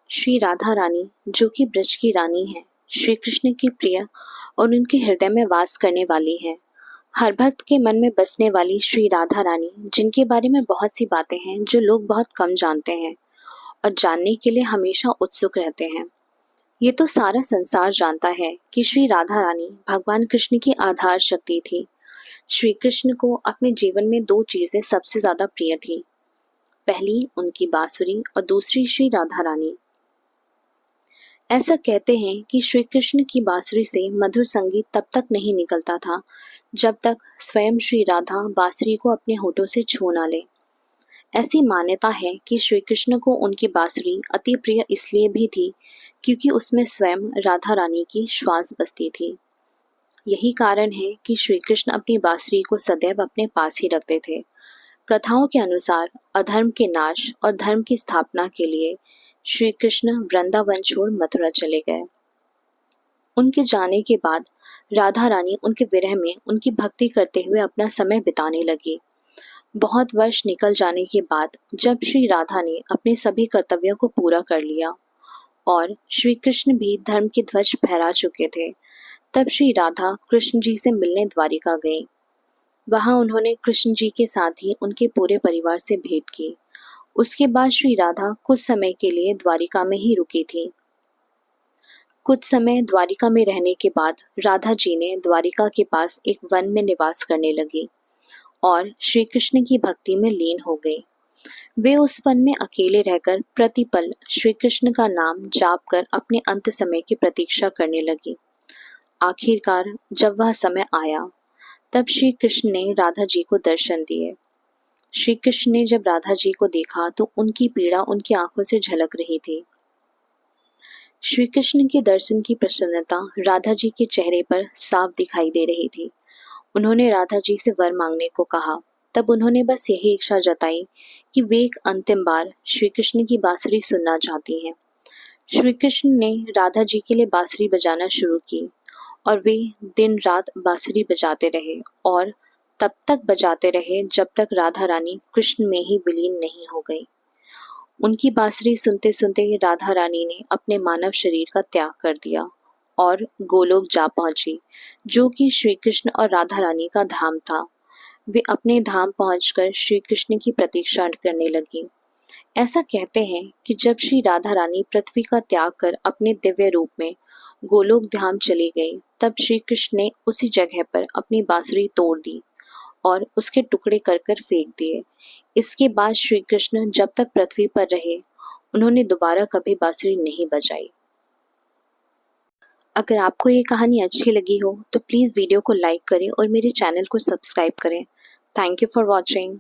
श्री राधा रानी, जो कि ब्रज की रानी है, श्री कृष्ण की प्रिय और उनके हृदय में वास करने वाली है। हर भक्त के मन में बसने वाली श्री राधा रानी, जिनके बारे में बहुत सी बातें हैं जो लोग बहुत कम जानते हैं और जानने के लिए हमेशा उत्सुक रहते हैं। ये तो सारा संसार जानता है कि श्री राधा रानी भगवान कृष्ण की आधार शक्ति थी। श्री कृष्ण को अपने जीवन में दो चीजें सबसे ज्यादा प्रिय थी, पहली उनकी बांसुरी और दूसरी श्री राधा रानी। ऐसा कहते हैं कि श्री कृष्ण की बांसुरी से मधुर संगीत तब तक नहीं निकलता था जब तक स्वयं श्री राधा बांसुरी को अपने होठों से छू ना ले। ऐसी मान्यता है कि श्री कृष्ण को उनकी बांसुरी अति प्रिय इसलिए भी थी क्योंकि उसमें स्वयं राधा रानी की श्वास बसती थी। यही कारण है कि श्री कृष्ण अपनी बांसुरी को सदैव अपने पास ही रखते थे। कथाओं के अनुसार अधर्म के नाश और धर्म की स्थापना के लिए श्री कृष्ण वृंदावन छोड़ मथुरा चले गए। उनके जाने के बाद राधा रानी उनके विरह में उनकी भक्ति करते हुए अपना समय बिताने लगी। बहुत वर्ष निकल जाने के बाद जब श्री राधा ने अपने सभी कर्तव्यों को पूरा कर लिया और श्री कृष्ण भी धर्म की ध्वज फहरा चुके थे, तब श्री राधा कृष्ण जी से मिलने द्वारिका गई। वहां उन्होंने कृष्ण जी के साथ ही उनके पूरे परिवार से भेंट की। उसके बाद श्री राधा कुछ समय के लिए द्वारिका में ही रुकी थी। कुछ समय द्वारिका में रहने के बाद राधा जी ने द्वारिका के पास एक वन में निवास करने लगी और श्री कृष्ण की भक्ति में लीन हो गई। वे उस वन में अकेले रहकर प्रतिपल श्री कृष्ण का नाम जाप कर अपने अंत समय की प्रतीक्षा करने लगी। आखिरकार जब वह समय आया, तब श्री कृष्ण ने राधा जी को दर्शन दिए। श्री कृष्ण ने जब राधा जी को देखा तो उनकी पीड़ा उनकी आंखों से झलक रही थी। श्री कृष्ण के दर्शन की प्रसन्नता राधा जी के चेहरे पर साफ दिखाई दे रही थी। उन्होंने राधा जी से वर मांगने को कहा। तब उन्होंने बस यही इच्छा जताई कि वे एक अंतिम बार श्री कृष्ण की बांसुरी सुनना चाहती हैं। श्री कृष्ण ने राधा जी के लिए बांसुरी बजाना शुरू की और वे दिन रात बांसुरी बजाते रहे और तब तक बजाते रहे जब तक राधा रानी कृष्ण में ही विलीन नहीं हो गई। उनकी बांसुरी सुनते सुनते राधा रानी ने अपने मानव शरीर का त्याग कर दिया और गोलोक जा पहुंची, जो कि श्री कृष्ण और राधा रानी का धाम था। वे अपने धाम पहुंचकर श्री कृष्ण की प्रतीक्षा करने लगी। ऐसा कहते हैं कि जब श्री राधा रानी पृथ्वी का त्याग कर अपने दिव्य रूप में गोलोक धाम चली गई, तब श्री कृष्ण ने उसी जगह पर अपनी बांसुरी तोड़ दी और उसके टुकड़े कर कर फेंक दिए। इसके बाद श्री कृष्ण जब तक पृथ्वी पर रहे, उन्होंने दोबारा कभी बांसुरी नहीं बजाई। अगर आपको ये कहानी अच्छी लगी हो तो प्लीज़ वीडियो को लाइक करें और मेरे चैनल को सब्सक्राइब करें। Thank you for watching.